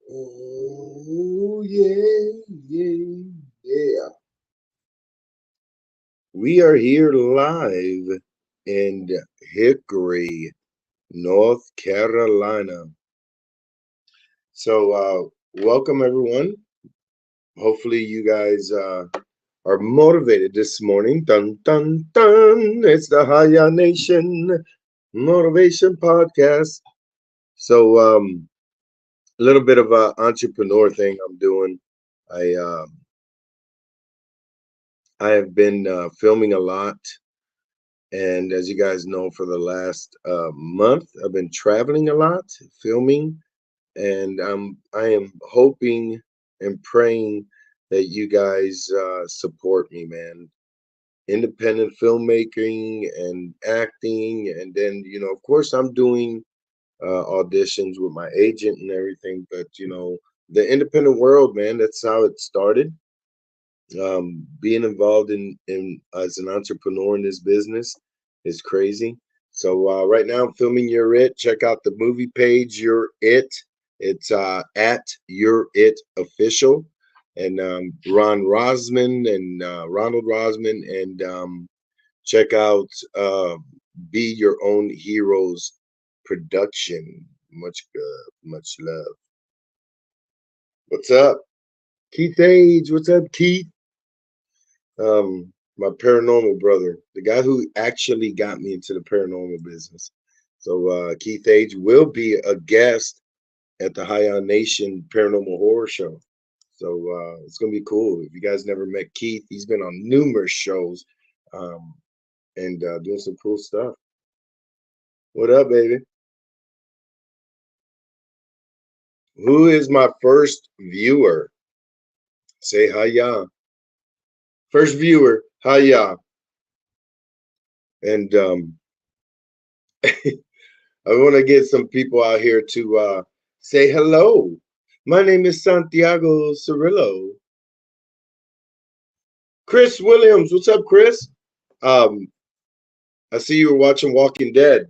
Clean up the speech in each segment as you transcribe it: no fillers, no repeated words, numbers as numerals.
Oh, yeah, yeah, yeah. We are here live in Hickory, North Carolina. Welcome everyone. Hopefully, you guys are motivated this morning. Dun, dun, dun. It's the Haya Nation Motivation Podcast. A little bit of a entrepreneur thing I'm doing. I uh, I have been filming a lot. And as you guys know, for the last month, I've been traveling a lot, filming, and I am hoping and praying that you guys support me, man. Independent filmmaking and acting, and then of course, I'm doing auditions with my agent and everything. But the independent world, man, that's how it started. Being involved in as an entrepreneur in this business is crazy. Right now I'm filming You're It. Check out the movie page, You're It. It's at You're It Official. And Ronald Rosman, and check out Be Your Own Heroes production. Much good, much love. What's up? Keith Age, what's up, Keith? My paranormal brother, the guy who actually got me into the paranormal business. Keith Age will be a guest at the High On Nation Paranormal Horror Show. It's gonna be cool. If you guys never met Keith, he's been on numerous shows, um, and doing some cool stuff. What up, baby? Who is my first viewer? Say hiya. First viewer, hiya. And I want to get some people out here to say hello. My name is Santiago Cirillo. Chris Williams, what's up, Chris? Um, I see you were watching Walking Dead.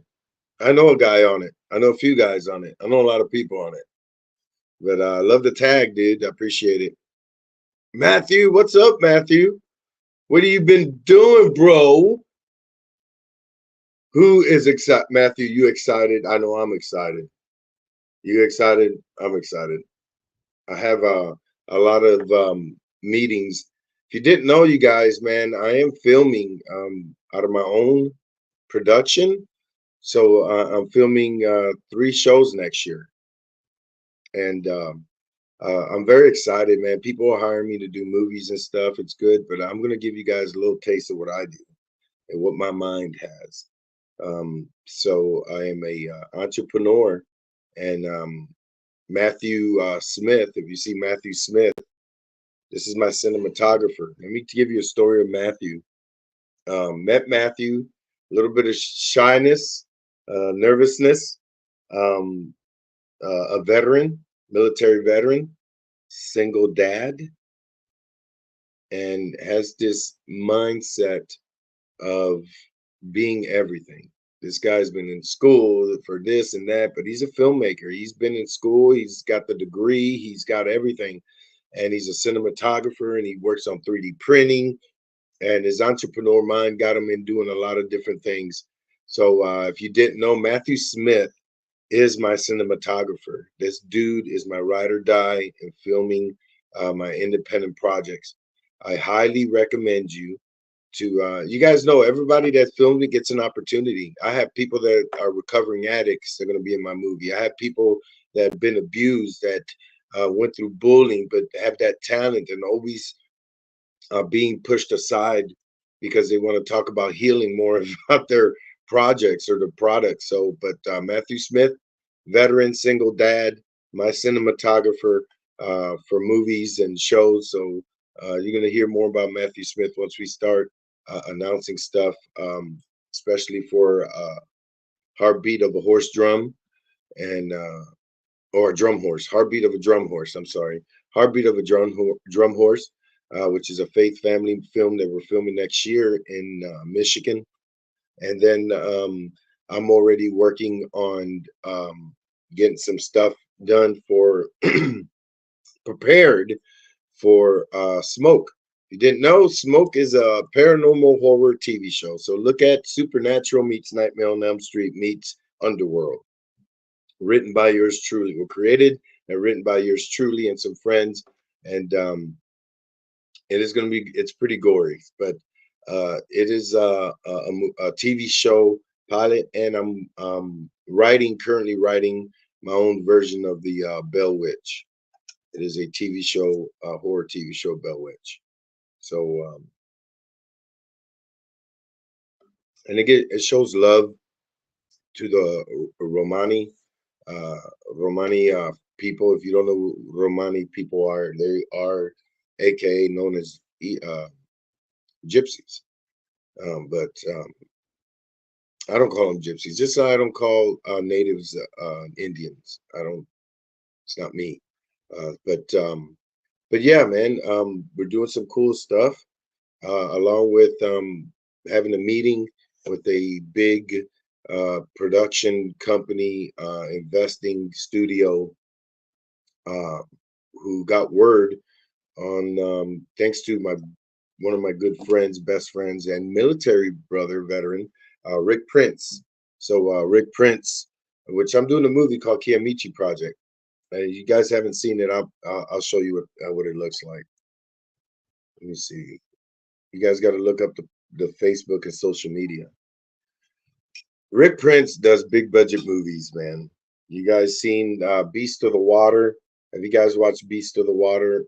I know a guy on it. I know a few guys on it. I know a lot of people on it. But I love the tag, dude. I appreciate it. Matthew, what's up, Matthew? What have you been doing, bro? Who is excited? Matthew, you excited? I know I'm excited. You excited? I'm excited. I have a lot of meetings. If you didn't know, you guys, man, I am filming out of my own production. I'm filming 3 shows next year, and I'm very excited, man. People are hiring me to do movies and stuff. It's good, but I'm gonna give you guys a little taste of what I do and what my mind has. I am a entrepreneur, and Matthew Smith. If you see Matthew Smith, this is my cinematographer. Let me give you a story of Matthew. Met Matthew, a little bit of shyness, nervousness, um, a veteran, military veteran, single dad, and has this mindset of being everything. This guy's been in school for this and that, but he's a filmmaker. He's been in school, he's got the degree, he's got everything. And he's a cinematographer, and he works on 3D printing, and his entrepreneur mind got him in doing a lot of different things. If you didn't know, Matthew Smith is my cinematographer. This dude is my ride or die in filming my independent projects. I highly recommend you to you guys know everybody that filmed it gets an opportunity. I have people that are recovering addicts. They're going to be in my movie. I have people that have been abused, that went through bullying, but have that talent and always being pushed aside because they want to talk about healing more about their projects or the products. Matthew Smith, veteran, single dad, my cinematographer for movies and shows. You're going to hear more about Matthew Smith once we start announcing stuff, especially for Heartbeat of a Horse Drum and or a drum horse, Heartbeat of a Drum Horse. I'm sorry, Heartbeat of a Drum Horse, which is a faith family film that we're filming next year in Michigan. And then I'm already working on getting some stuff done for prepared for Smoke. You didn't know Smoke is a paranormal horror TV show. So look at Supernatural meets Nightmare on Elm Street meets Underworld. Written by yours truly. Were created and written by yours truly and some friends. And it is going to be, it's pretty gory, but it is a TV show pilot. And I'm currently writing my own version of the Bell Witch. It is a TV show, horror TV show, Bell Witch. So, and it shows love to the uh, Romani people. If you don't know who Romani people are, they are AKA known as gypsies. But I don't call them gypsies. Just so I don't call natives Indians. I don't. It's not me. But yeah, man, we're doing some cool stuff. Along with having a meeting with a big production company, investing studio, uh, who got word on, thanks to my one of my good friends, best friends, and military brother veteran, Rick Prince. So Rick Prince, which I'm doing a movie called Kiamichi Project. You guys haven't seen it. I'll show you what it looks like. Let me see. You guys got to look up the Facebook and social media. Rick Prince does big budget movies, man. You guys seen Beast of the Water? Have you guys watched Beast of the Water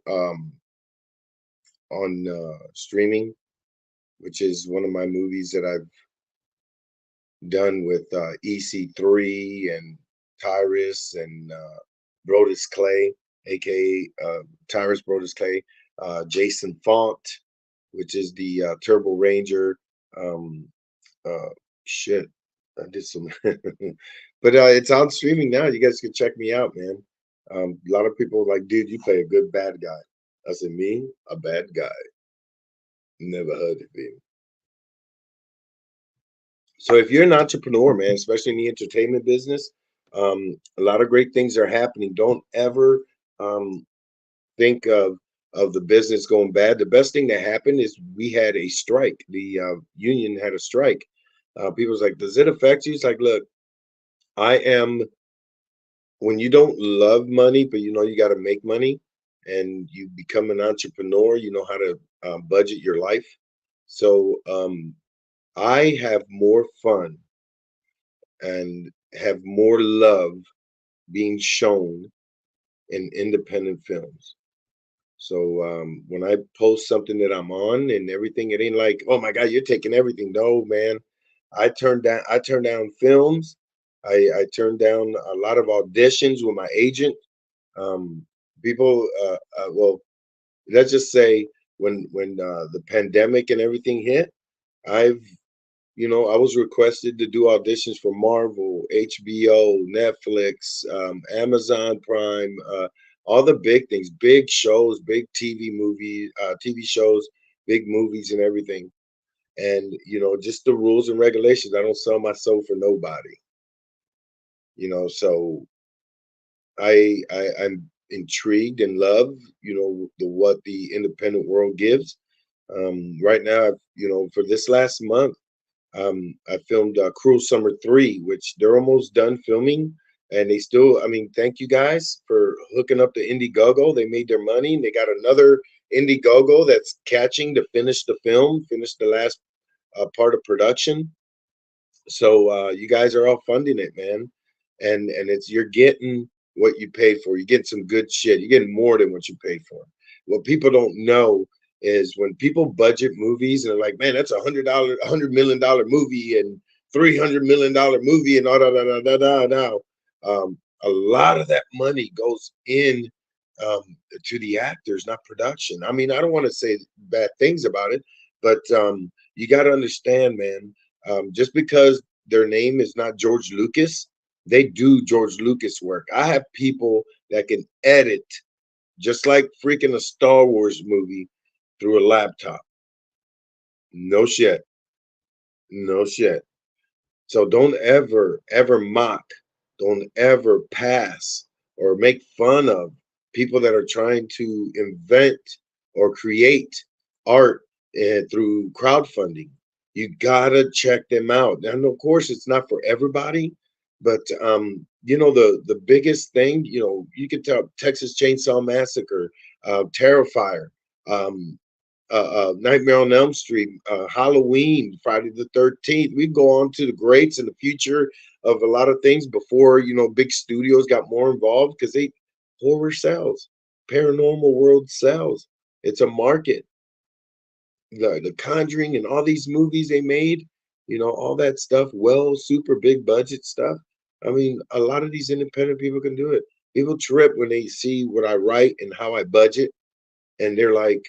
on streaming, which is one of my movies that I've done with EC3 and Tyrus and Brodus Clay, aka Tyrus Brodus Clay, Jason Font, which is the Turbo Ranger. Um, uh, shit, I did some, but it's on streaming now. You guys can check me out, man. A lot of people are like, dude, you play a good bad guy. I said, me, a bad guy. Never heard of him. So if you're an entrepreneur, man, especially in the entertainment business, a lot of great things are happening. Don't ever um, think of the business going bad. The best thing that happened is we had a strike. The union had a strike. People's like, does it affect you? It's like, look, I am when you don't love money, but you know you got to make money, and you become an entrepreneur. You know how to budget your life. So I have more fun and have more love being shown in independent films. So when I post something that I'm on and everything, it ain't like, oh my God, you're taking everything. No, man. I turn down films. I turned down a lot of auditions with my agent. Um, people, well, let's just say when the pandemic and everything hit, I've I was requested to do auditions for Marvel, HBO, Netflix, Amazon Prime, all the big things, big shows, big TV shows, big movies, and everything. And just the rules and regulations. I don't sell my soul for nobody. So I'm intrigued and love the what the independent world gives. Right now, for this last month. I filmed Cruel Summer 3, which they're almost done filming. And they still, I mean, thank you guys for hooking up the Indiegogo. They made their money and they got another Indiegogo that's catching to finish the film, finish the last part of production. So you guys are all funding it, man. And it's you're getting what you paid for. You're getting some good shit. You're getting more than what you paid for. What people don't know is when people budget movies and they're like, man, that's $100 million movie and $300 million movie and all da da da da da da. A lot of that money goes in um, to the actors, not production. I mean, I don't want to say bad things about it, but you got to understand, man. Just because their name is not George Lucas, they do George Lucas work. I have people that can edit just like freaking a Star Wars movie through a laptop. No shit. No shit. So don't ever, ever mock. Don't ever pass or make fun of people that are trying to invent or create art through crowdfunding. You gotta check them out. And of course, it's not for everybody, but the biggest thing, you could tell Texas Chainsaw Massacre, Terrifier, um, Nightmare on Elm Street, Halloween, Friday the 13th. We go on to the greats in the future of a lot of things before, big studios got more involved because horror sells, paranormal world sells. It's a market. The Conjuring and all these movies they made, all that stuff, well, super big budget stuff. I mean, a lot of these independent people can do it. People trip when they see what I write and how I budget, and they're like,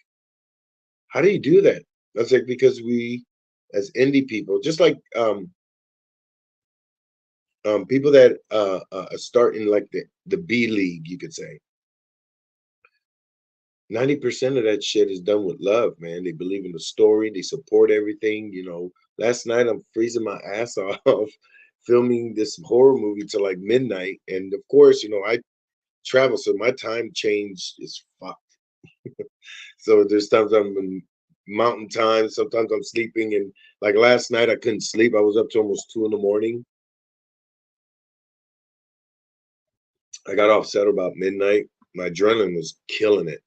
how do you do that? That's like because we, as indie people, just like people that start in like the B league, you could say 90% of that shit is done with love, man. They believe in the story, they support everything. Last night I'm freezing my ass off filming this horror movie till like midnight, and of course, I travel, so my time change is fucked. So there's times I'm in mountain time, sometimes I'm sleeping, and like last night I couldn't sleep. I was up to almost 2 in the morning. I got off set about midnight. My adrenaline was killing it.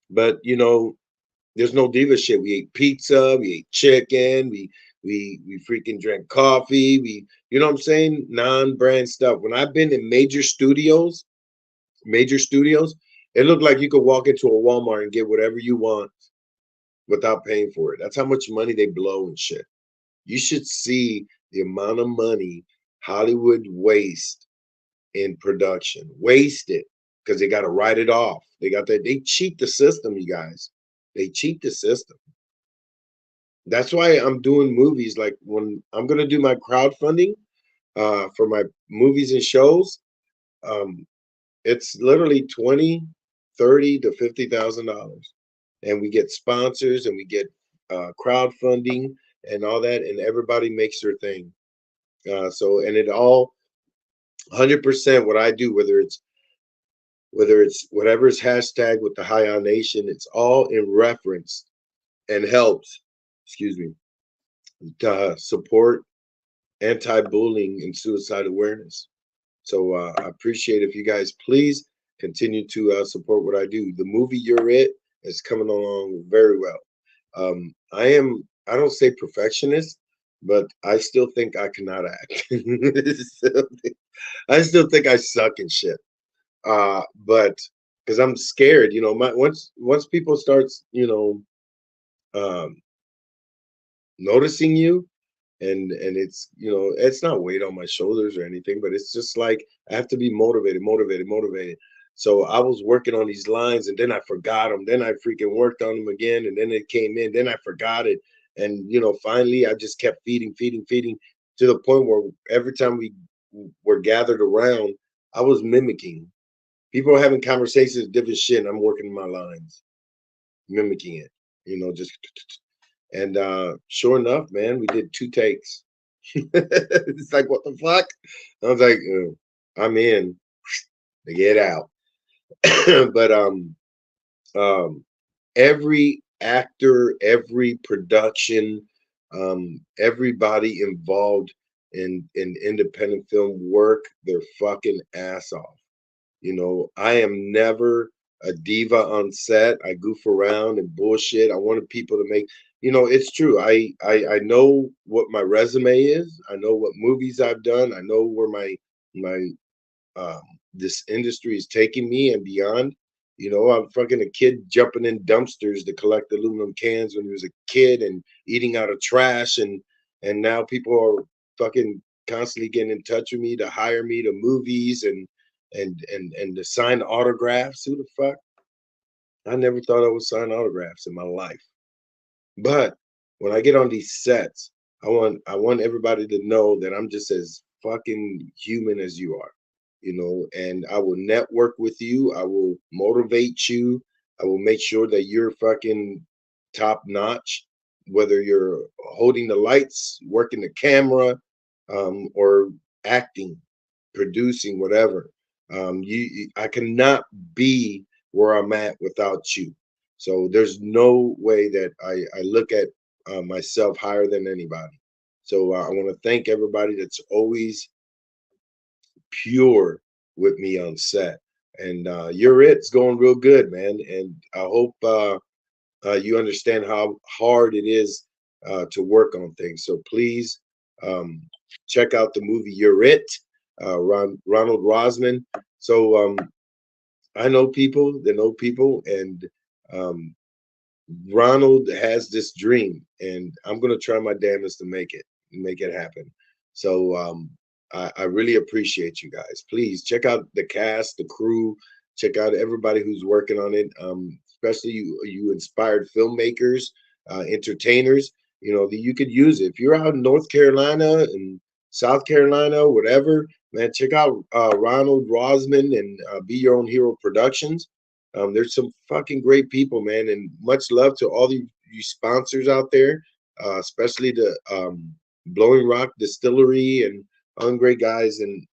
But there's no diva shit. We ate pizza, we ate chicken, we freaking drank coffee. You know what I'm saying? Non-brand stuff. When I've been in major studios, it looked like you could walk into a Walmart and get whatever you want without paying for it. That's how much money they blow and shit. You should see the amount of money Hollywood waste in production. Waste it because they got to write it off. They cheat the system, you guys. They cheat the system. That's why I'm doing movies. Like when I'm gonna do my crowdfunding for my movies and shows, um, it's literally 20, 30 to $50,000. And we get sponsors and we get crowdfunding and all that, and everybody makes their thing. And it all 100% what I do, whether it's whatever's hashtag with the High On Nation, it's all in reference and helps, excuse me, to support anti-bullying and suicide awareness. So I appreciate if you guys please continue to support what I do. The movie You're It is coming along very well. I don't say perfectionist, but I still think I cannot act. I still think I suck in shit. But because I'm scared, once people start, um, noticing you, and it's not weight on my shoulders or anything, but it's just like I have to be motivated. So I was working on these lines, and then I forgot them, then I freaking worked on them again, and then it came in, then I forgot it, and finally I just kept feeding to the point where every time we were gathered around, I was mimicking. People are having conversations, different shit, and I'm working my lines, mimicking it, just. And sure enough, man, we did 2 takes. It's like, what the fuck? I was like, I'm in to get out. But um, every actor, every production, everybody involved in independent film work their fucking ass off. I am never a diva on set. I goof around and bullshit. I wanted people to make, it's true. I know what my resume is. I know what movies I've done. I know where my um this industry is taking me and beyond. I'm fucking a kid jumping in dumpsters to collect aluminum cans when he was a kid and eating out of trash, and now people are fucking constantly getting in touch with me to hire me to movies and to sign autographs. Who the fuck? I never thought I would sign autographs in my life. But when I get on these sets, I want everybody to know that I'm just as fucking human as you are, and I will network with you. I will motivate you. I will make sure that you're fucking top notch, whether you're holding the lights, working the camera, or acting, producing, whatever. I cannot be where I'm at without you. So there's no way that I look at myself higher than anybody. So I want to thank everybody that's always pure with me on set. And you're it's going real good, man. And I hope you understand how hard it is to work on things. So please um, check out the movie You're It, Ronald Rosman. So I know people that know people, and um, Ronald has this dream, and I'm gonna try my damnedest to make it happen. So I really appreciate you guys. Please check out the cast, the crew, check out everybody who's working on it. Especially you inspired filmmakers, entertainers. You know that you could use it if you're out in North Carolina and South Carolina, whatever. Man, check out Ronald Rosman and Be Your Own Hero Productions. There's some fucking great people, man, and much love to all you sponsors out there, especially the Blowing Rock Distillery and all the great guys and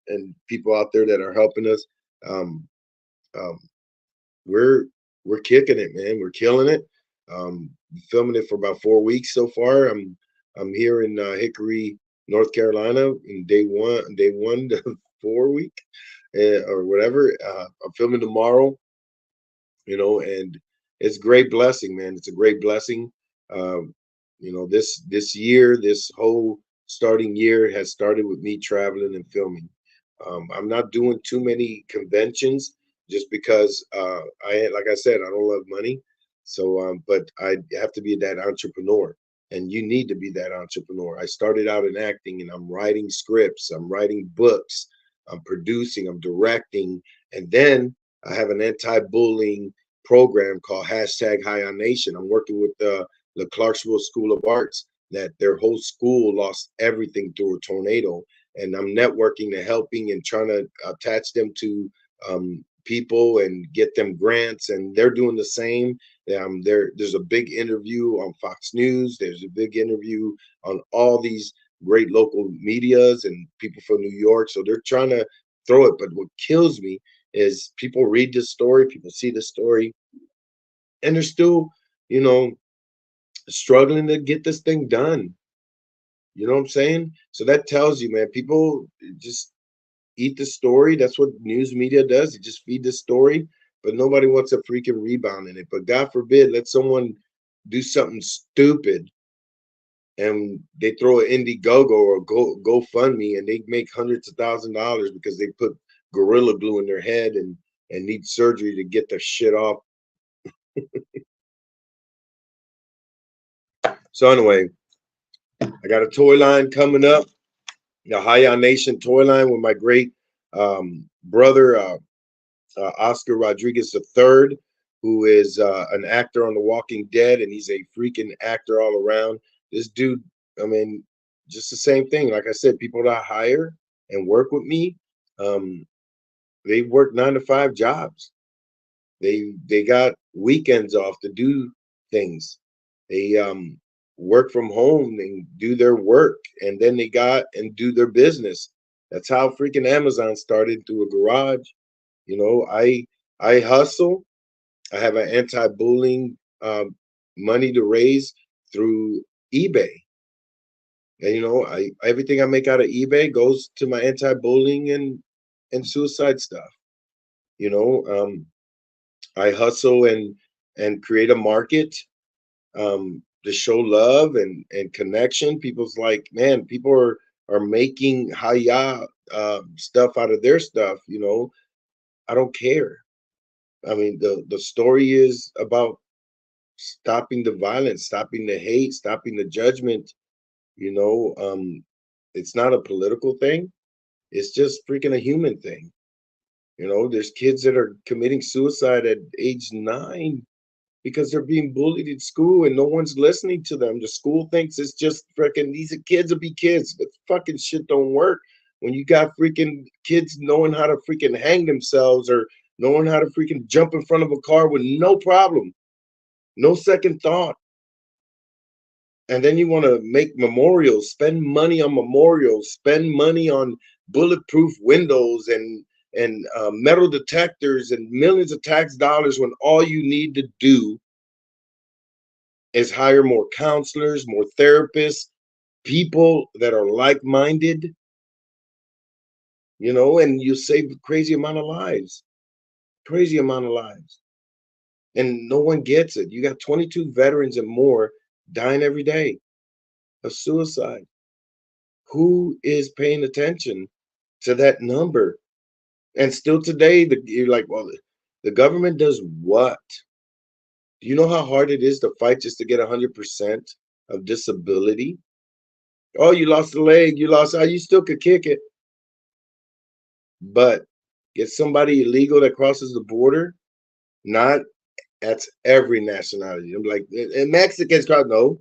people out there that are helping us. Um, um, we're we're kicking it, man. We're killing it. Um, Filming it for about 4 weeks so far. I'm here in Hickory, North Carolina, in day one to 4 week, or whatever. I'm filming tomorrow, and it's a great blessing, man. It's a great blessing. um, this year, this whole starting year has started with me traveling and filming. I'm not doing too many conventions just because like I said, I don't love money. So but I have to be that entrepreneur, and you need to be that entrepreneur. I started out in acting, and I'm writing scripts, I'm writing books, I'm producing, I'm directing, and then I have an anti-bullying program called hashtag High on Nation. I'm working with the Clarksville School of Arts, that their whole school lost everything through a tornado. And I'm networking and helping and trying to attach them to people and get them grants. And they're doing the same. There's a big interview on Fox News. There's a big interview on all these great local medias and people from New York. So they're trying to throw it. But what kills me is people read this story, people see the story, and they're still, you know, struggling to get this thing done. You know what I'm saying? So that tells you, man, people just eat the story. That's what news media does. They just feed the story, but nobody wants a freaking rebound in it. But God forbid, let someone do something stupid and they throw an Indiegogo or GoFundMe and they make hundreds of $1,000s because they put Gorilla Glue in their head and need surgery to get the shit off. So anyway, I got a toy line coming up, the High Nation toy line with my great brother Oscar Rodriguez III, who is an actor on The Walking Dead, and he's a freaking actor all around. This dude, I mean, just the same thing. Like I said, people that I hire and work with me, um, they work 9 to 5 jobs. They got weekends off to do things. They work from home and do their work, and then they got and do their business. That's how freaking Amazon started, through a garage. I hustle. I have an anti-bullying money to raise through eBay. And I everything I make out of eBay goes to my anti-bullying and suicide stuff. You know, I hustle and create a market to show love and connection. People's like, man, people are making haya stuff out of their stuff. I don't care. I mean, the story is about stopping the violence, stopping the hate, stopping the judgment. You know, it's not a political thing. It's just freaking a human thing. There's kids that are committing suicide at age 9 because they're being bullied at school and no one's listening to them. The school thinks it's just freaking these kids will be kids, but fucking shit don't work when you got freaking kids knowing how to freaking hang themselves or knowing how to freaking jump in front of a car with no problem, no second thought. And then you want to make memorials, spend money on memorials, spend money on bulletproof windows and metal detectors and millions of tax dollars when all you need to do is hire more counselors, more therapists, people that are like-minded, and you save a crazy amount of lives, crazy amount of lives. And no one gets it. You got 22 veterans and more dying every day of suicide. Who is paying attention to that number? And still today, you're like, well, the government does what? Do you know how hard it is to fight just to get 100% of disability? Oh, you lost a leg, you lost, you still could kick it. But get somebody illegal that crosses the border, not, that's every nationality. I'm like, and Mexicans, no.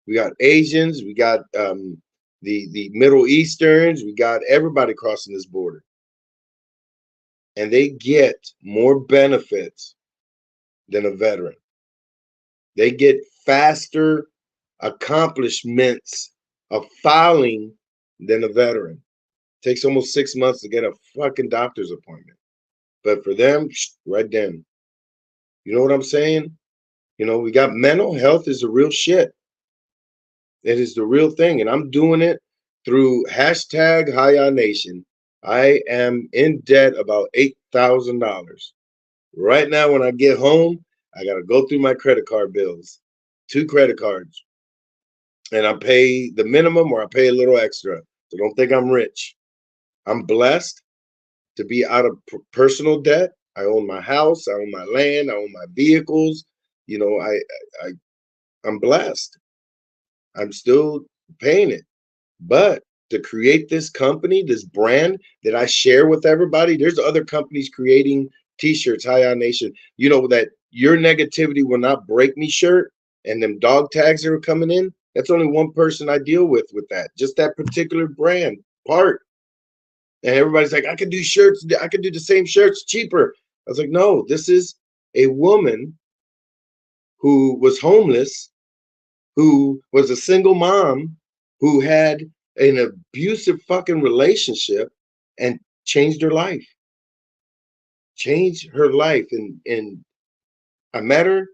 We got Asians, we got the Middle Easterns, we got everybody crossing this border. And they get more benefits than a veteran. They get faster accomplishments of filing than a veteran. It takes almost 6 months to get a fucking doctor's appointment. But for them, right then. You know what I'm saying? We got mental health is the real shit. It is the real thing. And I'm doing it through hashtag High Nation. I am in debt about $8,000. Right now, when I get home, I got to go through my credit card bills, 2 credit cards, and I pay the minimum or I pay a little extra. So don't think I'm rich. I'm blessed to be out of personal debt. I own my house, I own my land, I own my vehicles. I'm blessed. I'm still paying it. But to create this company, this brand that I share with everybody, there's other companies creating t-shirts, High On Nation. You know that your negativity will not break me shirt and them dog tags that are coming in. That's only one person I deal with that. Just that particular brand part. And everybody's like, I can do shirts. I can do the same shirts cheaper. I was like, no, this is a woman who was homeless, who was a single mom, who had an abusive fucking relationship and changed her life. Changed her life. And I met her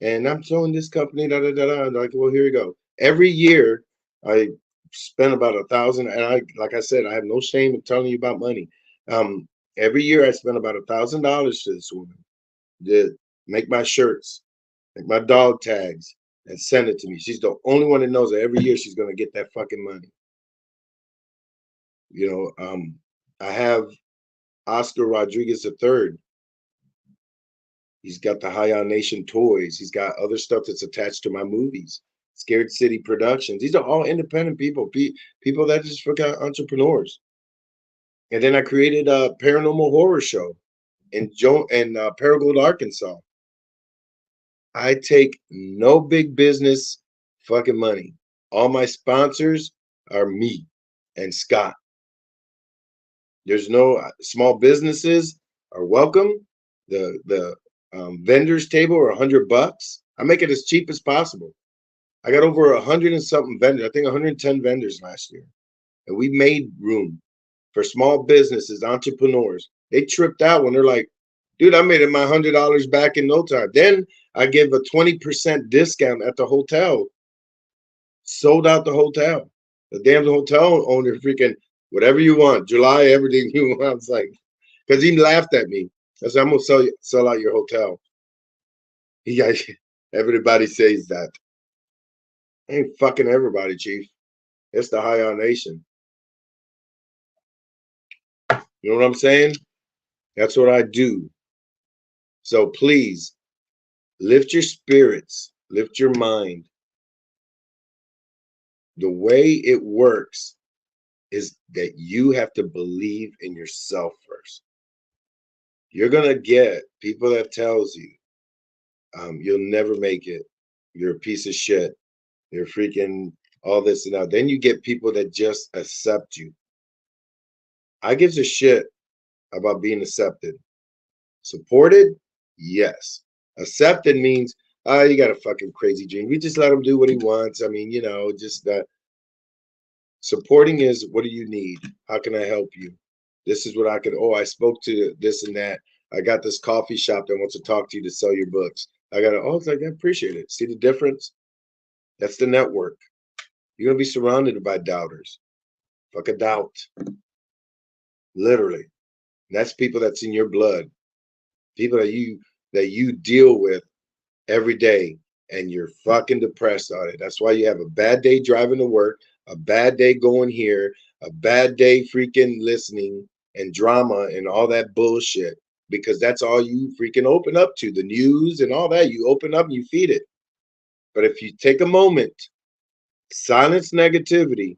and I'm showing this company, da da da da. Like, well, here you go. Every year I spend about 1,000, and like I said, I have no shame in telling you about money. Every year I spend about $1,000 to this woman to make my shirts, make my dog tags, and send it to me. She's the only one that knows that every year she's gonna get that fucking money. I have Oscar Rodriguez III. He's got the High On Nation toys. He's got other stuff that's attached to my movies. Scared City Productions. These are all independent people, people that just forgot entrepreneurs. And then I created a paranormal horror show in Paragould, Arkansas. I take no big business fucking money. All my sponsors are me and Scott. There's no small businesses are welcome. The vendors table are $100. I make it as cheap as possible. I got over 100 and something vendors. I think 110 vendors last year, and we made room for small businesses, entrepreneurs. They tripped out when they're like, "Dude, I made it my $100 back in no time." Then I give a 20% discount at the hotel. Sold out the hotel. The damn hotel owner freaking whatever you want, July, everything you want. I was like, because he laughed at me. I said, I'm gonna sell out your hotel. He got everybody says that. Ain't fucking everybody, Chief. It's the High On Nation. You know what I'm saying? That's what I do. So please lift your spirits, lift your mind. The way it works is that you have to believe in yourself first. You're gonna get people that tells you you'll never make it. You're a piece of shit. You're freaking all this and that. Then you get people that just accept you. I gives a shit about being accepted. Supported? Yes. Accepted means, you got a fucking crazy dream. We just let him do what he wants. I mean, just that. Supporting is, what do you need? How can I help you? This is what I could. Oh, I spoke to this and that. I got this coffee shop that wants to talk to you to sell your books. I got to. Oh, it's like I appreciate it. See the difference? That's the network. You're gonna be surrounded by doubters. Fuck a doubt. Literally. And that's people that's in your blood. People that you deal with every day, and you're fucking depressed on it. That's why you have a bad day driving to work, a bad day going here, a bad day freaking listening and drama and all that bullshit, because that's all you freaking open up to, the news and all that. You open up and you feed it. But if you take a moment, silence negativity,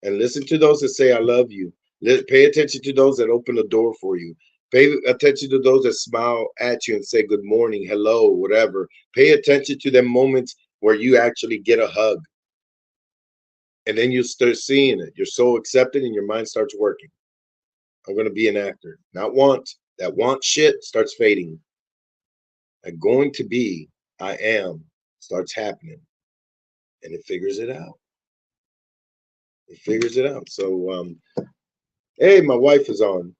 and listen to those that say I love you, pay attention to those that open the door for you. Pay attention to those that smile at you and say good morning, hello, whatever. Pay attention to them moments where you actually get a hug. And then you start seeing it. You're so accepted and your mind starts working. I'm going to be an actor. Not want. That want shit starts fading. I'm going to be, I am, starts happening. And it figures it out. It figures it out. So, hey, my wife is on.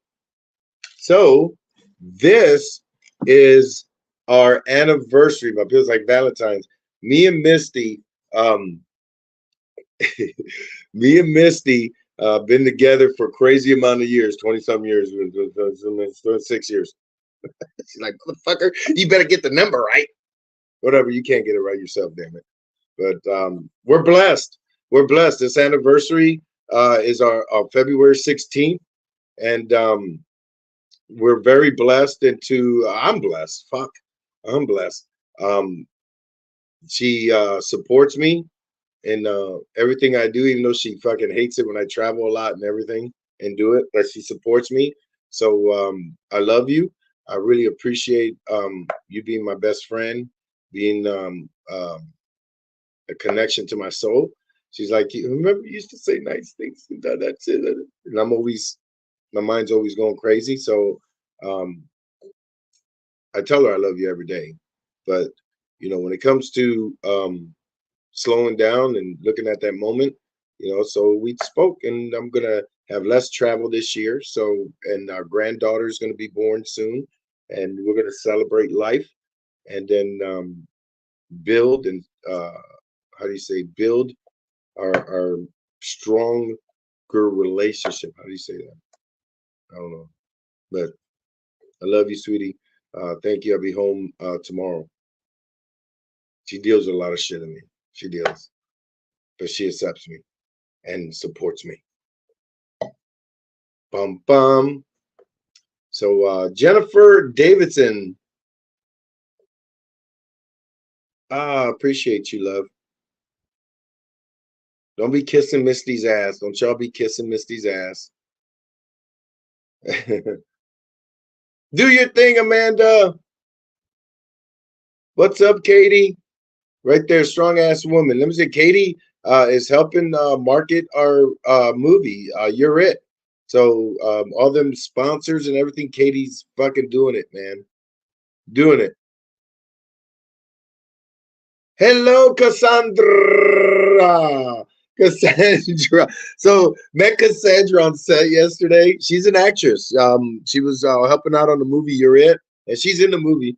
So this is our anniversary, but feels like Valentine's. Me and Misty, me and Misty, been together for a crazy amount of years, 20-some years, 6 years. She's like, motherfucker, you better get the number right. Whatever, you can't get it right yourself, damn it. But we're blessed. We're blessed. This anniversary is our February 16th. And we're very blessed into I'm blessed. Fuck. I'm blessed. She supports me in everything I do, even though she fucking hates it when I travel a lot and everything and do it, but she supports me. So I love you. I really appreciate you being my best friend, being a connection to my soul. She's like, you remember you used to say nice things and that's it. And I'm always, my mind's always going crazy. So I tell her I love you every day. But when it comes to slowing down and looking at that moment, so we spoke, and I'm gonna have less travel this year. So, and our granddaughter is gonna be born soon, and we're gonna celebrate life, and then build and how do you say build our stronger relationship. How do you say that? I don't know, but I love you, sweetie. Thank you. I'll be home tomorrow. She deals with a lot of shit in me. She deals, but she accepts me and supports me. Bum bum. So Jennifer Davidson. Appreciate you, love. Don't be kissing Misty's ass. Don't y'all be kissing Misty's ass. Do your thing, Amanda. What's up, Katie? Right there, strong ass woman. Let me say, Katie is helping market our movie. You're it. So all them sponsors and everything, Katie's fucking doing it, man. Doing it. Hello, Cassandra. Cassandra. So met Cassandra on set yesterday. She's an actress. She was helping out on the movie You're It, and she's in the movie.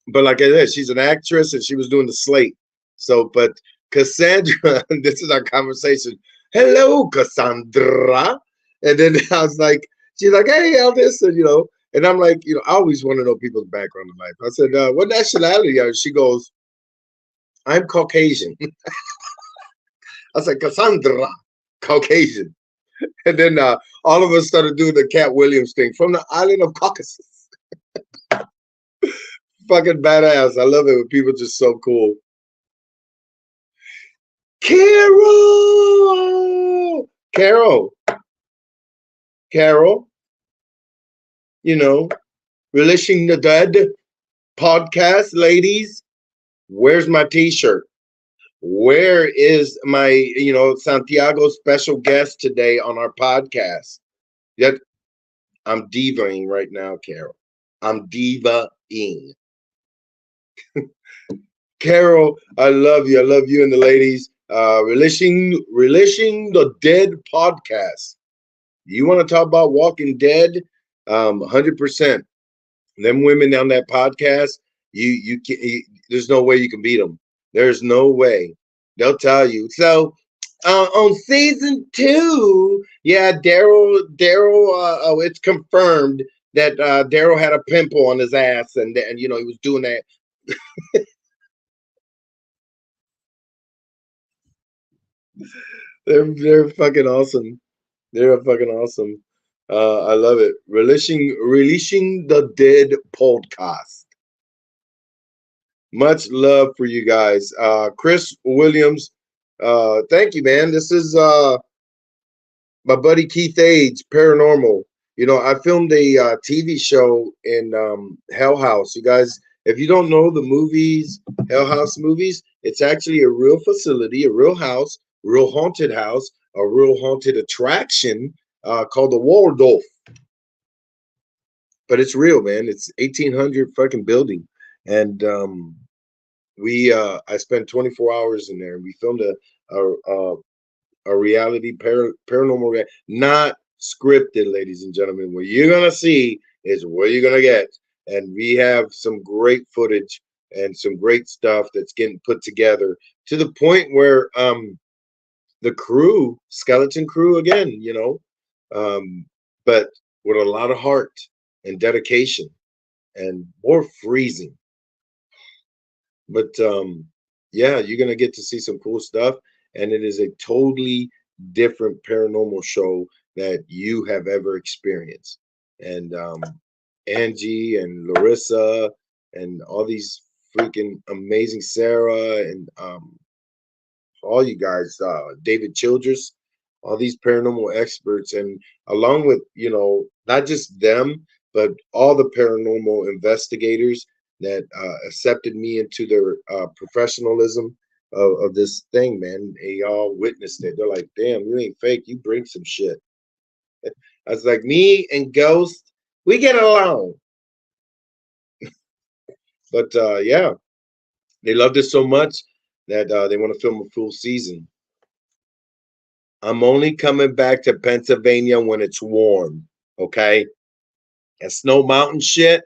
But like I said, she's an actress, and she was doing the slate. So, but Cassandra, this is our conversation. Hello, Cassandra. And then I was like, she's like, hey, Aldis, and I'm like, I always want to know people's background in life. I said, what nationality are you? She goes, I'm Caucasian. I said, Cassandra, Caucasian. And then all of us started doing the Cat Williams thing from the island of Caucasus. Fucking badass. I love it when people just so cool. Carol, Relishing the Dead podcast, ladies. Where's my t-shirt? Where is my, Santiago special guest today on our podcast? Yet I'm divaing right now, Carol. I'm divaing. Carol, I love you. I love you and the ladies. Relishing the Dead podcast. You want to talk about Walking Dead? 100%. Them women on that podcast, there's no way you can beat them. There's no way. They'll tell you. So on season 2, yeah, Daryl, it's confirmed that Daryl had a pimple on his ass, and he was doing that. They're fucking awesome. They're fucking awesome. I love it. Releasing the Dead podcast. Much love for you guys. Chris Williams, thank you, man. This is my buddy Keith Age, Paranormal. I filmed a TV show in Hell House. You guys, if you don't know the movies, Hell House movies, it's actually a real facility, a real house, a real haunted attraction called the Waldorf. But it's real, man. It's 1800 fucking building, and I spent 24 hours in there, and we filmed a reality paranormal, not scripted, ladies and gentlemen. What you're gonna see is what you're gonna get, and we have some great footage and some great stuff that's getting put together to the point where the crew, skeleton crew again, but with a lot of heart and dedication and more freezing. But yeah, you're gonna get to see some cool stuff, and it is a totally different paranormal show that you have ever experienced. And Angie and Larissa and all these freaking amazing Sarah and all you guys, David Childress, all these paranormal experts, and along with not just them, but all the paranormal investigators that accepted me into their professionalism of this thing, man. They all witnessed it. They're like, "Damn, you ain't fake. You bring some shit." I was like, "Me and Ghost, we get along." But yeah, they loved it so much that they want to film a full season. I'm only coming back to Pennsylvania when it's warm, okay? And Snow Mountain shit,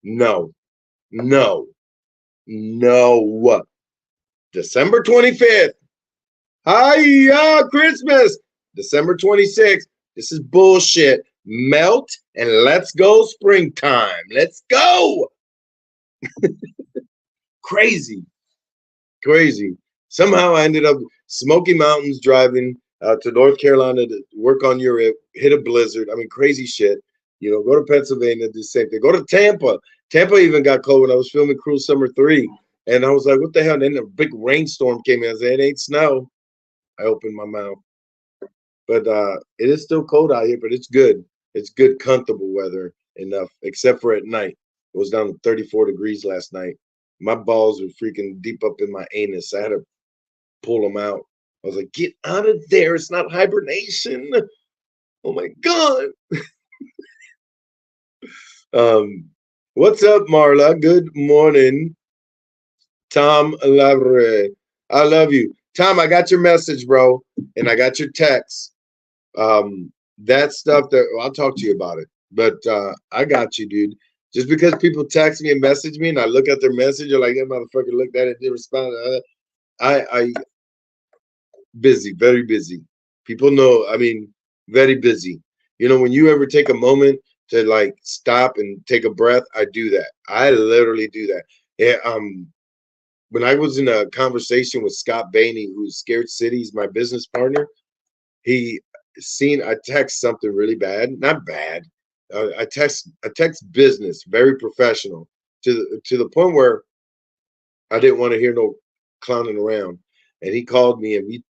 no, no, no. December 25th, hiya, Christmas. December 26th, this is bullshit. Melt and let's go springtime. Let's go. Crazy, crazy. Somehow I ended up Smoky Mountains driving to North Carolina to work on Europe, hit a blizzard. I mean, crazy shit. Go to Pennsylvania, do the same thing. Go to Tampa. Tampa even got cold when I was filming Cruel Summer 3. And I was like, what the hell? And then a big rainstorm came in. I said, it ain't snow. I opened my mouth. But it is still cold out here, but it's good. It's good, comfortable weather enough, except for at night. It was down to 34 degrees last night. My balls were freaking deep up in my anus. I had to pull them out. I was like, get out of there. It's not hibernation. Oh my God. What's up, Marla? Good morning. Tom Lavre. I love you. Tom, I got your message, bro. And I got your text. That stuff I'll talk to you about it. But I got you, dude. Just because people text me and message me and I look at their message, you're like, that motherfucker looked at it, didn't respond. I busy, very busy. People know, I mean, very busy. When you ever take a moment to like stop and take a breath, I do that. I literally do that. Yeah, when I was in a conversation with Scott Bainey, who's Scared City's my business partner, he I text something really bad, not bad. I text business, very professional, to the point where I didn't want to hear no clowning around. And he called me and we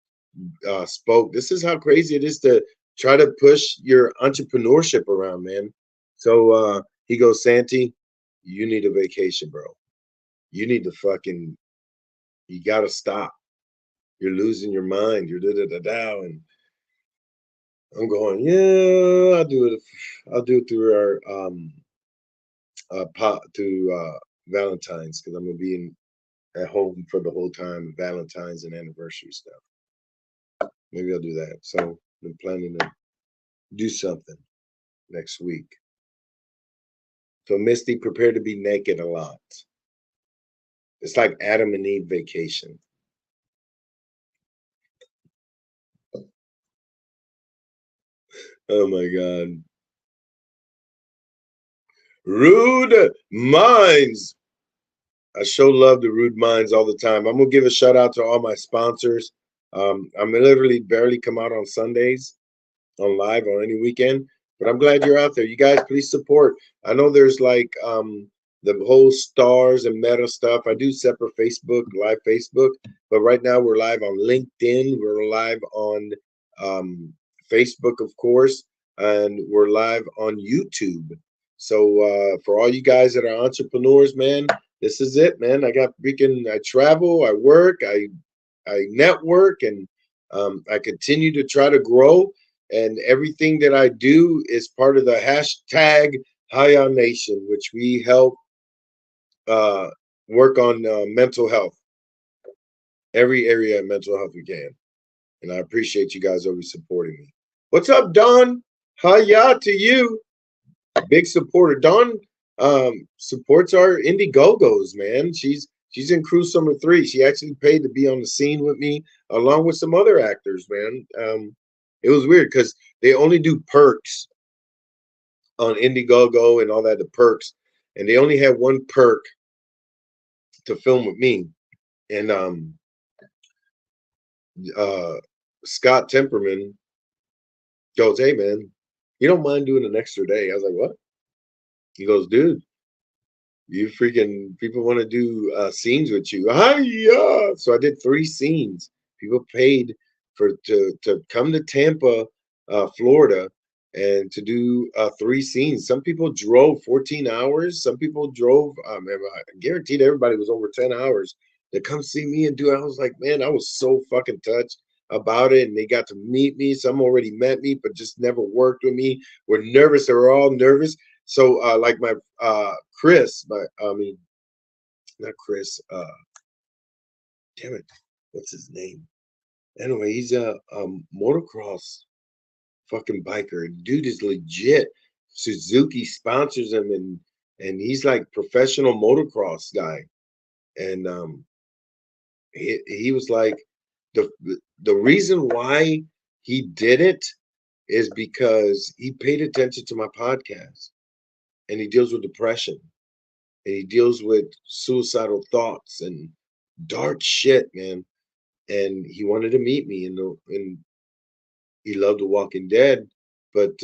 spoke. This is how crazy it is to try to push your entrepreneurship around, man. So he goes, Santi, you need a vacation, bro. You need to you gotta stop. You're losing your mind. You're da da da da. And I'm going, yeah, I'll do it. I'll do it through our Valentine's, because I'm gonna be at home for the whole time, Valentine's and anniversary stuff. Maybe I'll do that. So I'm planning to do something next week. So Misty, prepare to be naked a lot. It's like Adam and Eve vacation. Oh my God. Rude Minds. I show love to Rude Minds all the time. I'm gonna give a shout out to all my sponsors. I'm literally barely come out on Sundays on live on any weekend, but I'm glad you're out there. You guys, please support. I know there's like the whole stars and meta stuff. I do separate Facebook, live Facebook, but right now we're live on LinkedIn. We're live on um, Facebook, of course, and we're live on YouTube. So for all you guys that are entrepreneurs, man, this is it, man. I got freaking. I travel, I work, I network, and I continue to try to grow. And everything that I do is part of the hashtag High Nation, which we help uh, work on mental health, every area of mental health we can. And I appreciate you guys always supporting me. What's up, Don? Hiya to you. Big supporter. Dawn supports our Indiegogos, man. She's in Cruise Summer 3. She actually paid to be on the scene with me, along with some other actors, man. It was weird because they only do perks on Indiegogo and all that, the perks, and they only had one perk to film with me. And uh, Scott Temperman goes, "Hey, man, you don't mind doing an extra day?" I was like, "What?" He goes, "Dude, you freaking people want to do scenes with you." Hiya! So I did 3 scenes. People paid for to come to Tampa, Florida, and to do 3 scenes. Some people drove 14 hours. Some people drove. I guaranteed everybody was over 10 hours to come see me and do it. I was like, man, I was so fucking touched about it, and they got to meet me. Some already met me, but just never worked with me. Were nervous. They were all nervous. So, like my Chris, I mean, not Chris. Damn it, what's his name? Anyway, he's a motocross fucking biker. Dude is legit. Suzuki sponsors him, and he's like professional motocross guy. And he was like the the reason why he did it is because he paid attention to my podcast, and he deals with depression, and he deals with suicidal thoughts and dark shit, man. And he wanted to meet me, and he loved The Walking Dead. But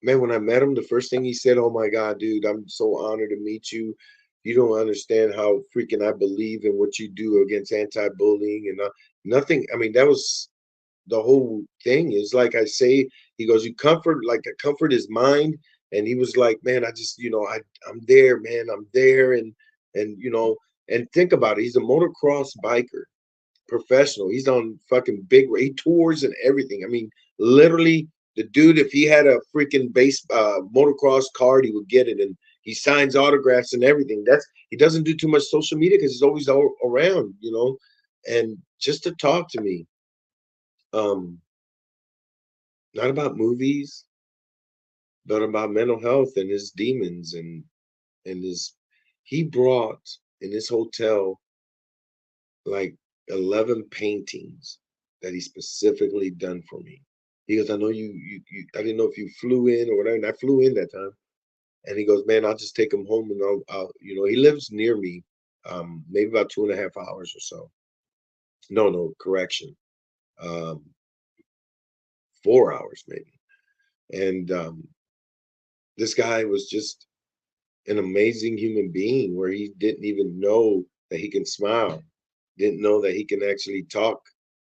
man, when I met him, the first thing he said, "Oh my God, dude, I'm so honored to meet you. You don't understand how freaking I believe in what you do against anti-bullying and nothing." I mean, that was the whole thing. Is like I say, he goes, "You comfort, like I comfort his mind." And he was like, "Man, I just, I'm there, man. I'm there." And think about it. He's a motocross biker, professional. He's on fucking he tours and everything. I mean, literally, the dude, if he had a freaking base motocross card, he would get it, and he signs autographs and everything. He doesn't do too much social media because he's always all around. And just to talk to me, um, not about movies, but about mental health and his demons and his. He brought in his hotel like 11 paintings that he specifically done for me. He goes, "I know you I didn't know if you flew in or whatever." And I flew in that time. And he goes, "Man, I'll just take him home and he lives near me, maybe about 2.5 hours or so. No, correction. Um, 4 hours maybe." And this guy was just an amazing human being where he didn't even know that he can smile, didn't know that he can actually talk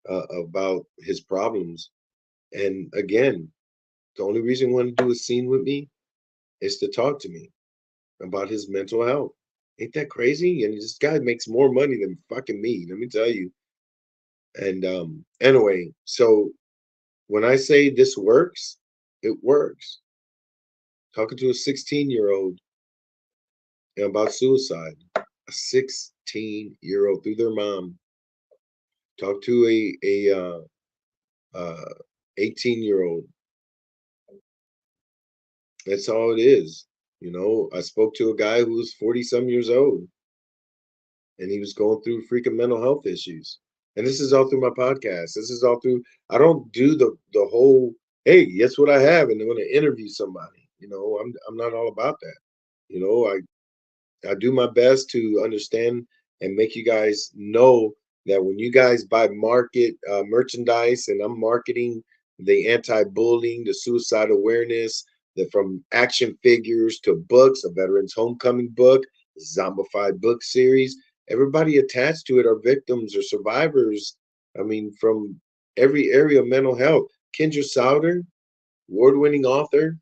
about his problems. And again, the only reason he wanted to do a scene with me is to talk to me about his mental health. Ain't that crazy? And this guy makes more money than fucking me, let me tell you. And anyway, so when I say this works, it works. Talking to a 16-year-old about suicide, a 16-year-old through their mom. Talk to a 18-year-old That's all it is. I spoke to a guy who was 40 some years old, and he was going through freaking mental health issues. And this is all through my podcast. This is all through, I don't do the whole, hey, guess what I have? And I'm going to interview somebody. I'm not all about that. You know, I do my best to understand and make you guys know that when you guys buy market merchandise, and I'm marketing the anti-bullying, the suicide awareness, from action figures to books, a veterans homecoming book, zombified book series, everybody attached to it are victims or survivors. I mean, from every area of mental health. Kendra Souter, award-winning author,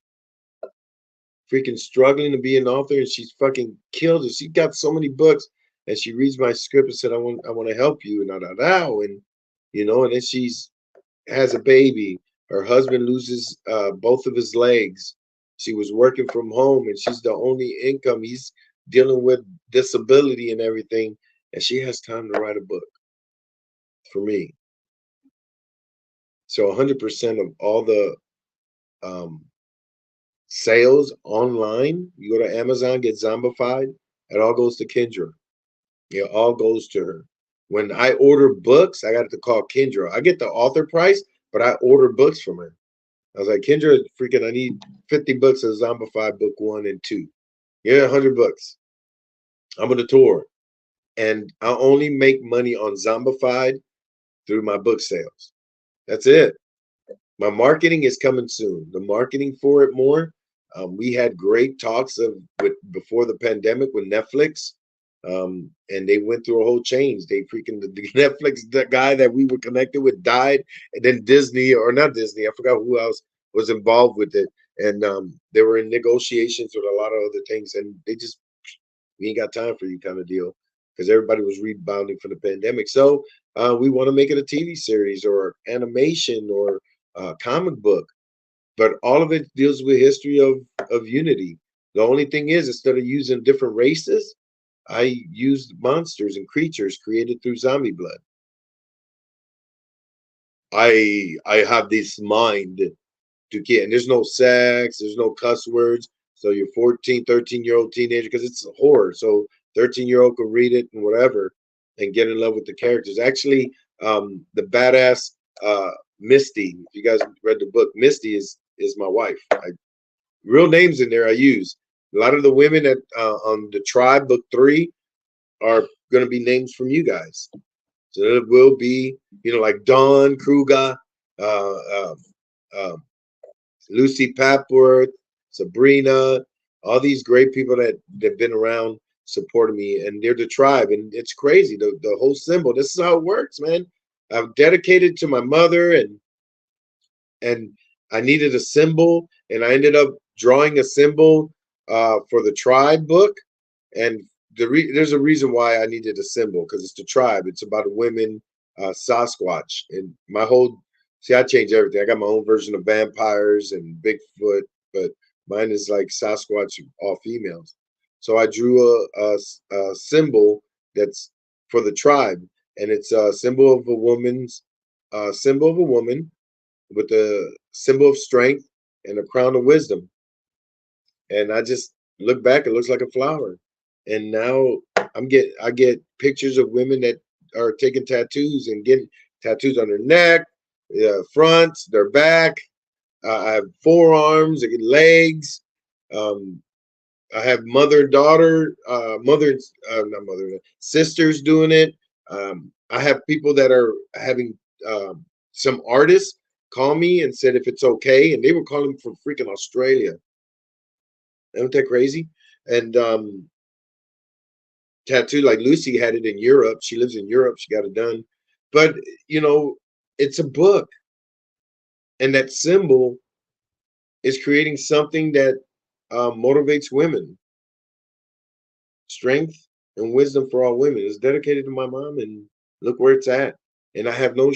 freaking struggling to be an author, and she's fucking killed it. She got so many books, and she reads my script and said, I want to help you," and and then she's has a baby. Her husband loses both of his legs. She was working from home, and she's the only income. He's dealing with disability and everything, and she has time to write a book for me. So 100% of all the um, sales online, you go to Amazon, get zombified, it all goes to Kendra. It all goes to her. When I order books, I got to call Kendra. I get the author price, but I order books from her. I was like, Kendra, freaking, I need 50 books of Zombified book 1 and 2. Yeah, 100 books. I'm on a tour. And I only make money on Zombified through my book sales. That's it. My marketing is coming soon. The marketing for it more. We had great talks before the pandemic with Netflix, and they went through a whole change. They freaking the Netflix, the guy that we were connected with died, and then Disney, or not Disney, I forgot who else was involved with it, and they were in negotiations with a lot of other things, and they just, we ain't got time for you kind of deal, because everybody was rebounding from the pandemic. So we want to make it a TV series or animation or comic book, but all of it deals with history of unity. The only thing is, instead of using different races, I used monsters and creatures created through zombie blood. I have this mind to get, and there's no sex, there's no cuss words. So your 14, 13-year-old teenager, because it's a horror. So 13-year-old can read it and whatever and get in love with the characters. Actually, the badass Misty, if you guys read the book, Misty is my wife. Real names in there I use. A lot of the women that on the Tribe book 3 are going to be names from you guys. So it will be, like Dawn Kruger, uh, uh, uh, Lucy Papworth, Sabrina, all these great people that have been around supporting me, and they're the Tribe, and it's crazy. The whole symbol. This is how it works, man. I'm dedicated to my mother, and I needed a symbol, and I ended up drawing a symbol for the Tribe book, and there's a reason why I needed a symbol, because it's the Tribe. It's about a women, Sasquatch, and my whole, see, I change everything. I got my own version of vampires and Bigfoot, but mine is like Sasquatch, all females. So I drew a symbol that's for the Tribe, and it's a symbol of a woman's symbol of a woman with a symbol of strength and a crown of wisdom. And I just look back, it looks like a flower. And now I get pictures of women that are taking tattoos and getting tattoos on their neck, front, their back. I have forearms, I get legs. Um, I have mother and daughter, not mother, sisters doing it. I have people that are having, some artists call me and said if it's okay, and they were calling from freaking Australia. Isn't that crazy? And tattoo, like Lucy had it in Europe. She lives in Europe. She got it done. But you know, it's a book, and that symbol is creating something that motivates women. Strength and wisdom for all women. It's dedicated to my mom, and look where it's at. And I have no.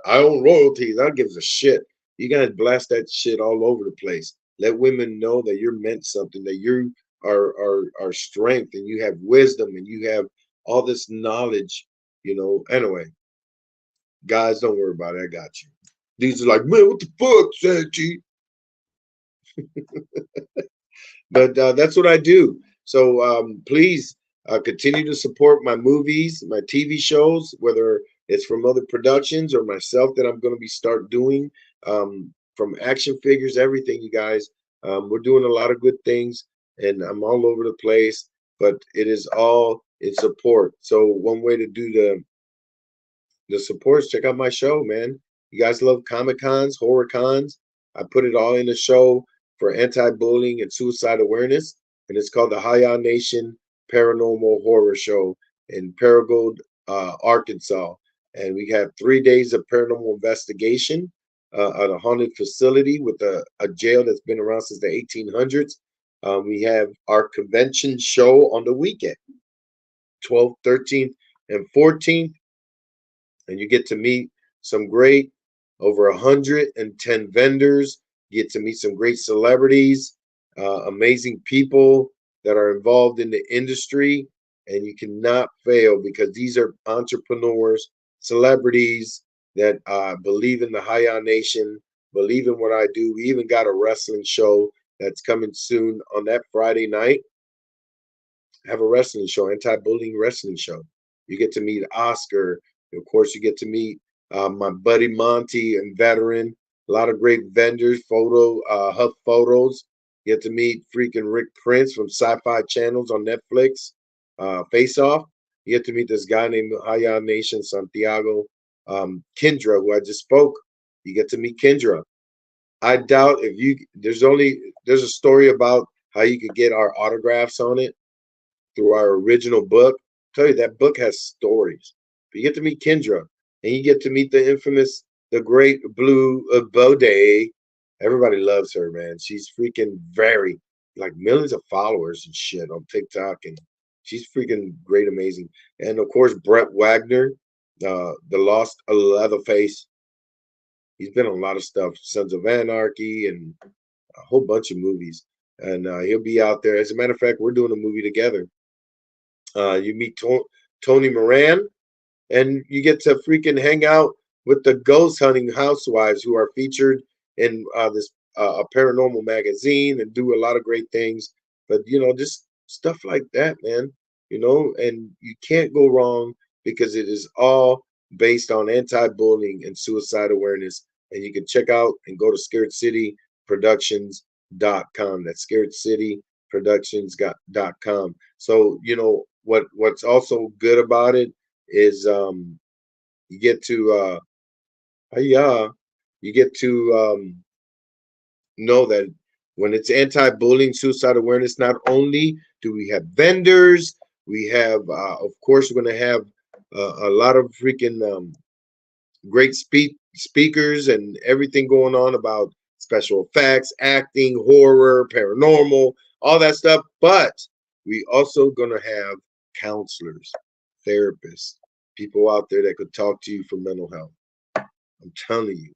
I own royalties. I don't give a shit. You gotta blast that shit all over the place. Let women know that you're meant something. That you are strength, and you have wisdom, and you have all this knowledge. Anyway, guys, don't worry about it. I got you. These are like, man, what the fuck, Sanchi? But that's what I do. So please continue to support my movies, my TV shows, whether it's from other productions or myself that I'm going to be start doing, from action figures, everything. You guys, we're doing a lot of good things, and I'm all over the place. But it is all in support. So one way to do the supports, check out my show, man. You guys love Comic Cons, horror cons. I put it all in a show for anti-bullying and suicide awareness, and it's called the High Nation Paranormal Horror Show in Paragould, Arkansas. And we have 3 days of paranormal investigation at a haunted facility with a jail that's been around since the 1800s. We have our convention show on the weekend, 12th, 13th, and 14th, and you get to meet some great over 110 vendors. You get to meet some great celebrities, amazing people that are involved in the industry, and you cannot fail because these are entrepreneurs, celebrities that believe in the Haya Nation, believe in what I do. We even got a wrestling show that's coming soon on that Friday night. Have a wrestling show, anti-bullying wrestling show. You get to meet Oscar. Of course, you get to meet my buddy Monty and veteran. A lot of great vendors, Huff Photos. You get to meet freaking Rick Prince from Sci-Fi Channels on Netflix. Face Off. You get to meet this guy named Haya Nation Santiago. Kendra, who I just spoke. You get to meet Kendra. I doubt if you there's a story about how you could get our autographs on it through our original book. I tell you that book has stories. But you get to meet Kendra, and you get to meet the infamous, the great Blue Bode. Everybody loves her, man. She's freaking very like millions of followers and shit on TikTok, and she's freaking great, amazing. And of course, Brett Wagner, the Lost Leatherface. He's been on a lot of stuff, Sons of Anarchy, and a whole bunch of movies. And he'll be out there. As a matter of fact, we're doing a movie together. You meet Tony Moran, and you get to freaking hang out with the ghost hunting housewives who are featured in this a paranormal magazine and do a lot of great things. But just stuff like that, man. And you can't go wrong because it is all based on anti-bullying and suicide awareness. And you can check out and go to scaredcityproductions.com. That's scaredcityproductions.com. So what's also good about it is you get to yeah, you get to know that when it's anti-bullying, suicide awareness, not only do we have vendors, we have of course we're going to have a lot of freaking great speakers and everything going on about special effects, acting, horror, paranormal, all that stuff. But we also gonna have counselors, therapists, people out there that could talk to you for mental health. I'm telling you,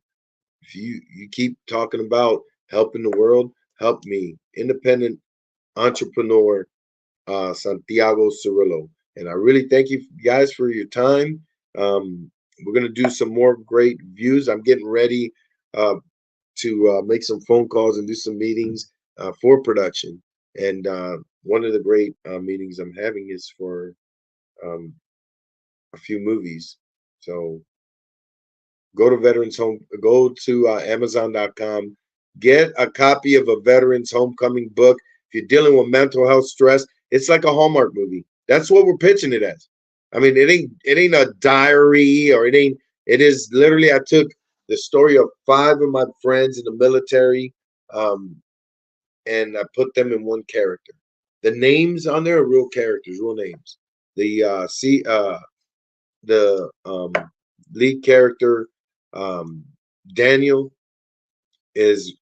if you keep talking about helping the world, help me, independent entrepreneur Santiago Cirillo. And I really thank you guys for your time. We're going to do some more great views. I'm getting ready to make some phone calls and do some meetings for production. And one of the great meetings I'm having is for um, a few movies. So go to Veterans Home, go to Amazon.com, get a copy of a Veterans Homecoming book. If you're dealing with mental health stress, it's like a Hallmark movie. That's what we're pitching it as. I mean, it ain't a diary or it ain't. It is literally. I took the story of 5 of my friends in the military, um, and I put them in one character. The names on there are real characters, real names. The the lead character, um, Daniel, is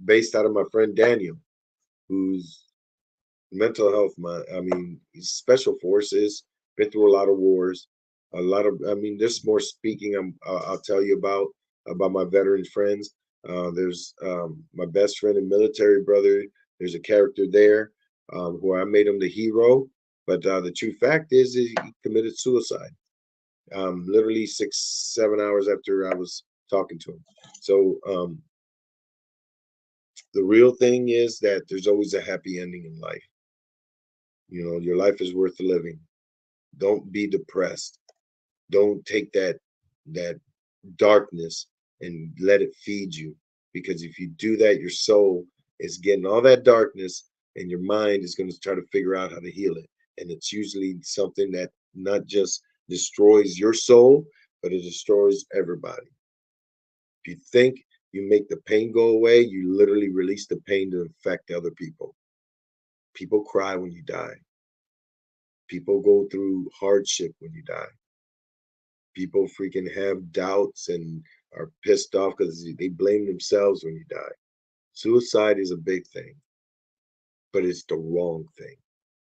based out of my friend Daniel, who's mental health. I mean, he's special forces, been through a lot of wars, a lot of. I mean, there's more speaking. I'll tell you about my veteran friends. There's my best friend and military brother. There's a character there where I made him the hero, but the true fact is he committed suicide. Literally 6, 7 hours after I was talking to him. So The real thing is that there's always a happy ending in life. You know, your life is worth living. Don't be depressed. Don't take that darkness and let it feed you. Because if you do that, your soul is getting all that darkness and your mind is going to try to figure out how to heal it. And it's usually something that not just destroys your soul, but it destroys everybody. If you think you make the pain go away, you literally release the pain to affect other people. People cry when you die. People go through hardship when you die. People freaking have doubts and are pissed off because they blame themselves when you die. Suicide is a big thing, but it's the wrong thing,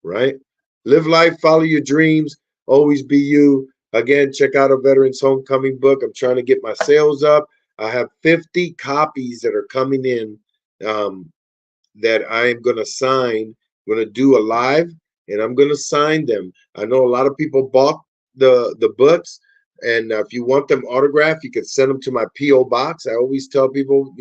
right? Live life, follow your dreams, always be you. Again, check out a Veterans Homecoming book. I'm trying to get my sales up. I have 50 copies that are coming in um, that I'm going to sign. I'm going to do a live and I'm going to sign them. I know a lot of people bought the books, and if you want them autographed, you can send them to my PO box. I always tell people,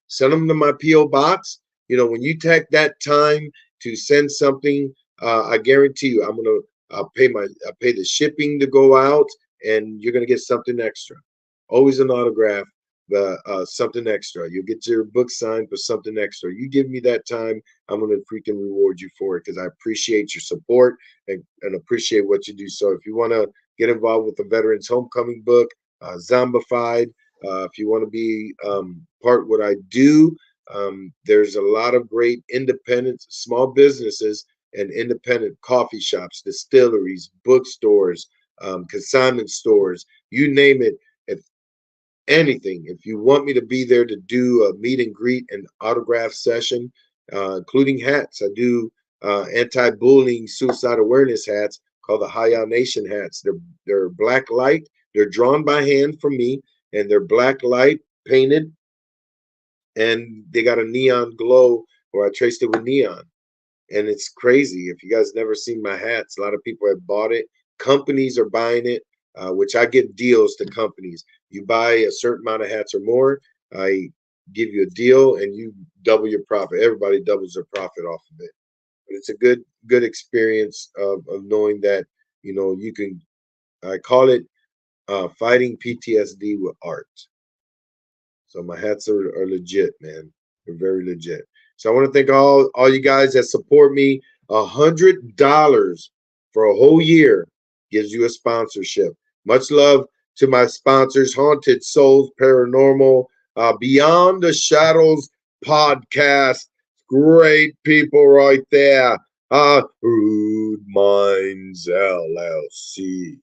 send them to my PO box. When you take that time to send something, I guarantee you, I'm going to pay the shipping to go out, and you're going to get something extra. Always an autograph, something extra. You'll get your book signed for something extra. You give me that time, I'm going to freaking reward you for it because I appreciate your support and appreciate what you do. So if you want to get involved with the Veterans Homecoming book, Zombified, if you want to be part of what I do, there's a lot of great independent small businesses and independent coffee shops, distilleries, bookstores, consignment stores, you name it. If anything, if you want me to be there to do a meet and greet and autograph session, including hats, I do anti-bullying suicide awareness hats called the Haya Nation hats. They're black light. They're drawn by hand from me, and they're black light painted, and they got a neon glow, or I traced it with neon. And it's crazy. If you guys never seen my hats, a lot of people have bought it. Companies are buying it, which I give deals to companies. You buy a certain amount of hats or more, I give you a deal, and you double your profit. Everybody doubles their profit off of it. But it's a good experience of knowing that you can. I call it fighting PTSD with art. So my hats are legit, man. They're very legit. So I want to thank all you guys that support me. $100 for a whole year gives you a sponsorship. Much love to my sponsors: Haunted Souls Paranormal, Beyond the Shadows podcast. Great people right there. Rude Minds LLC.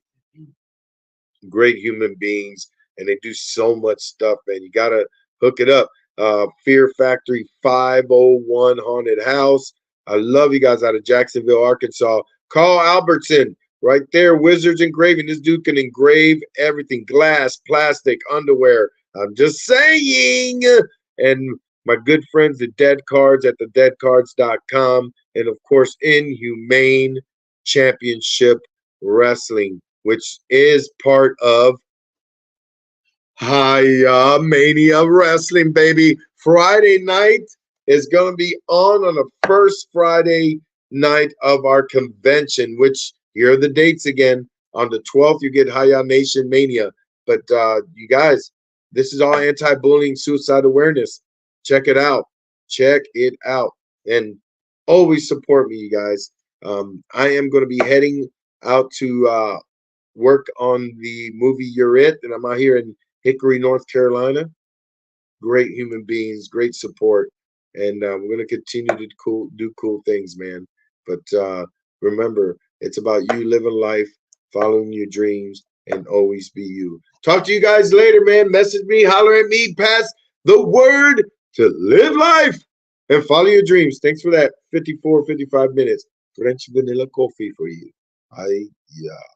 Great human beings, and they do so much stuff, man. You gotta hook it up. Fear Factory 501 Haunted House. I love you guys out of Jacksonville, Arkansas. Carl Albertson, right there. Wizards Engraving. This dude can engrave everything: glass, plastic, underwear. I'm just saying. And my good friends, the Dead Cards at thedeadcards.com. And of course, Inhumane Championship Wrestling, which is part of Hiya Mania Wrestling, baby. Friday night is going to be on the first Friday night of our convention, which here are the dates again. On the 12th, you get Hiya Nation Mania. But you guys, this is all anti-bullying, suicide awareness. Check it out. Check it out. And always support me, you guys. I am going to be heading out to work on the movie You're It, and I'm out here in Hickory, North Carolina. Great human beings, great support, and we're going to continue to do cool things, man. But remember, it's about you living life, following your dreams, and always be you. Talk to you guys later, man. Message me, holler at me, pass the word to live life and follow your dreams. Thanks for that 55 minutes. French vanilla coffee for you. Yeah.